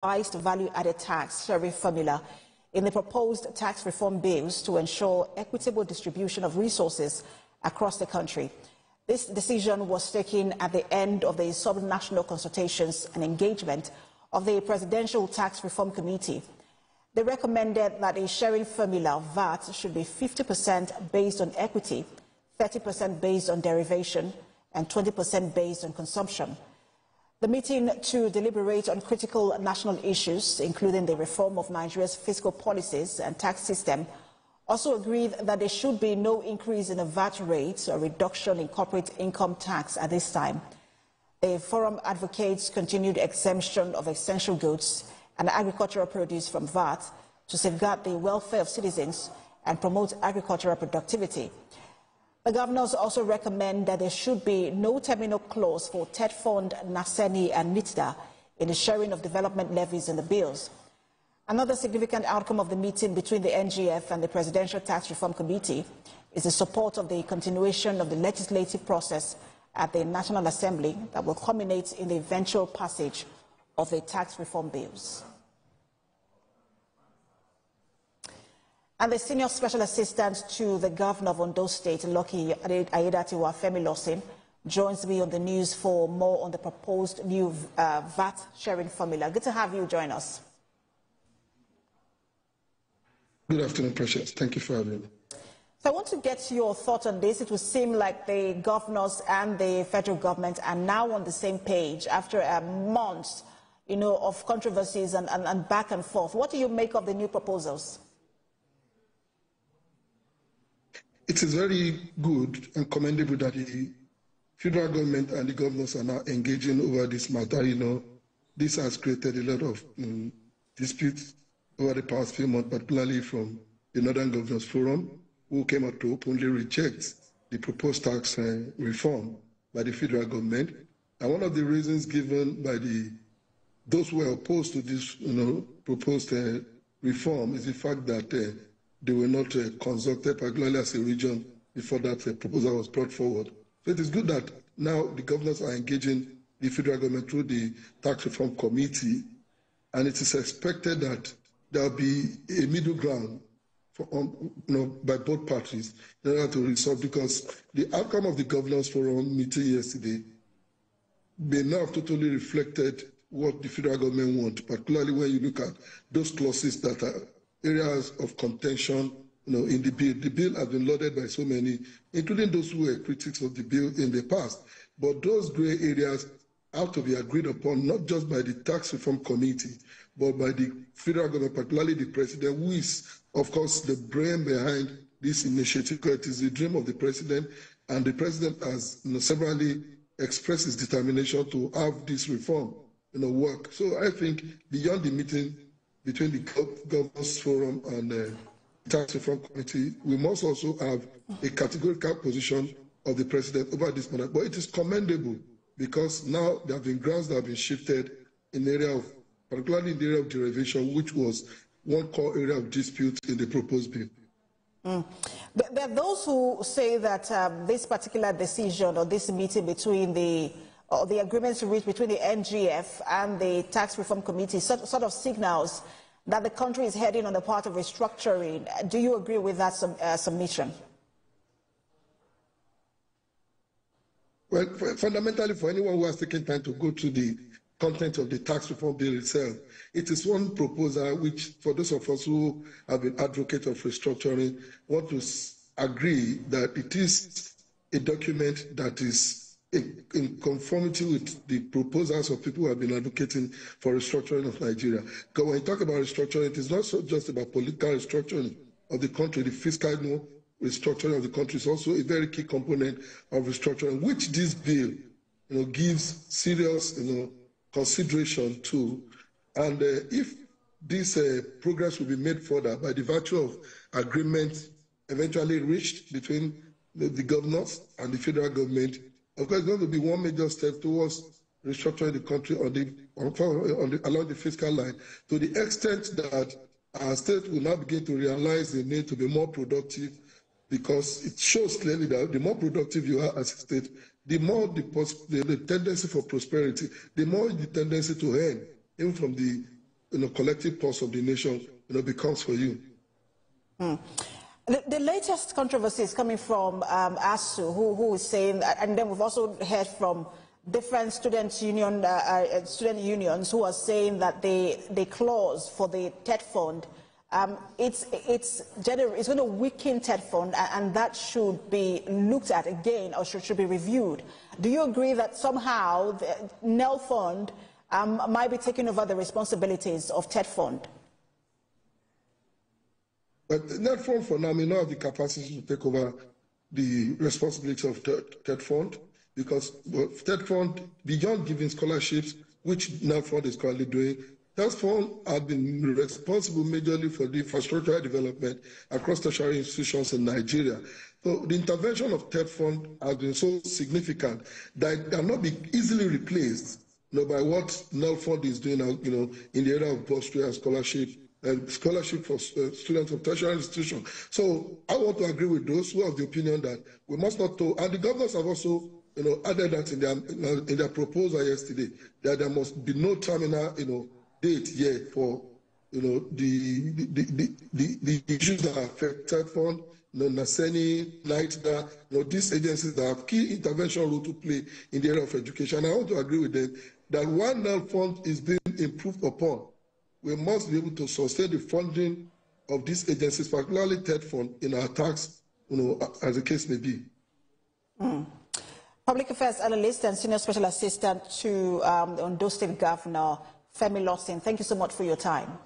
revised value-added tax sharing formula in the proposed tax reform bills to ensure equitable distribution of resources across the country. This decision was taken at the end of the sub-national consultations and engagement of the Presidential Tax Reform Committee. They recommended that a sharing formula VAT should be 50% based on equity, 30% based on derivation, and 20% based on consumption. The meeting to deliberate on critical national issues, including the reform of Nigeria's fiscal policies and tax system, also agreed that there should be no increase in the VAT rate or reduction in corporate income tax at this time. The forum advocates continued exemption of essential goods and agricultural produce from VAT to safeguard the welfare of citizens and promote agricultural productivity. The governors also recommend that there should be no terminal clause for TED Fund, NASENI and NITDA in the sharing of development levies in the bills. Another significant outcome of the meeting between the NGF and the Presidential Tax Reform Committee is the support of the continuation of the legislative process at the National Assembly that will culminate in the eventual passage of the tax reform bills. And the Senior Special Assistant to the Governor of Ondo State, Lucky Ayedatiwa Femi, joins me on the news for more on the proposed new VAT sharing formula. Good to have you join us. Good afternoon, Precious. Thank you for having me. So I want to get your thoughts on this. It would seem like the governors and the federal government are now on the same page after months, of controversies and back and forth. What do you make of the new proposals? It is very good and commendable that the federal government and the governors are now engaging over this matter. This has created a lot of disputes over the past few months, particularly from the Northern Governors Forum, who came out to openly reject the proposed tax reform by the federal government. And one of the reasons given by those who are opposed to this proposed reform is the fact that they were not consulted, particularly as a region, before that proposal was brought forward. So it is good that now the governors are engaging the federal government through the Tax Reform Committee, and it is expected that there will be a middle ground by both parties in order to resolve, because the outcome of the Governors Forum meeting yesterday may not have totally reflected what the federal government wants, particularly when you look at those clauses that are areas of contention in the bill. The bill has been lauded by so many, including those who were critics of the bill in the past. But those grey areas have to be agreed upon, not just by the Tax Reform Committee, but by the federal government, particularly the president, who is, of course, the brain behind this initiative, because it is the dream of the president, and the president has severally expressed his determination to have this reform work. So I think beyond the meeting between the Governors Forum and the Tax Reform Committee, we must also have a categorical position of the president over this matter. But it is commendable because now there have been grounds that have been shifted in the area of, particularly in the area of derivation, which was one core area of dispute in the proposed bill. There are those who say that this particular decision or this meeting between the agreements reached between the NGF and the Tax Reform Committee sort of signals that the country is heading on the path of restructuring. Do you agree with that submission? Well, fundamentally, for anyone who has taken time to go through the content of the tax reform bill itself, it is one proposal which, for those of us who have been advocates of restructuring, want to agree that it is a document that is in conformity with the proposals of people who have been advocating for restructuring of Nigeria. Because when you talk about restructuring, it is not so just about political restructuring of the country. The fiscal restructuring of the country is also a very key component of restructuring, which this bill gives serious consideration to. And if this progress will be made further by the virtue of agreement eventually reached between the governors and the federal government, of course, it's going to be one major step towards restructuring the country along the fiscal line, to the extent that our state will now begin to realize the need to be more productive, because it shows clearly that the more productive you are as a state, the more the tendency for prosperity, the more the tendency to earn, even from the collective pulse of the nation, becomes for you. The latest controversy is coming from ASU, who is saying, and then we've also heard from different student unions who are saying that the clause for the TED fund, it's going to weaken TED fund, and that should be looked at again, or should be reviewed. Do you agree that somehow the NEL fund might be taking over the responsibilities of TED fund? But NEL fund for now may not have the capacity to take over the responsibility of TED fund, because TED fund, beyond giving scholarships, which NEL fund is currently doing, TED fund has been responsible majorly for the infrastructural development across tertiary institutions in Nigeria. So the intervention of TED fund has been so significant that it cannot be easily replaced, by what NEL fund is doing, in the area of bursary and scholarship for students of tertiary institutions. So I want to agree with those who have the opinion that we must not and the governors have also, added that in their proposal yesterday, that there must be no terminal, date here for, the issues that affect TED fund, NASENI, NITDA, these agencies that have key intervention role to play in the area of education. I want to agree with them that one NEL fund is being improved upon. We must be able to sustain the funding of these agencies, particularly TED fund, in our tax, as the case may be. Public Affairs Analyst and Senior Special Assistant to the Ondo State Governor, Femi Lawson, thank you so much for your time.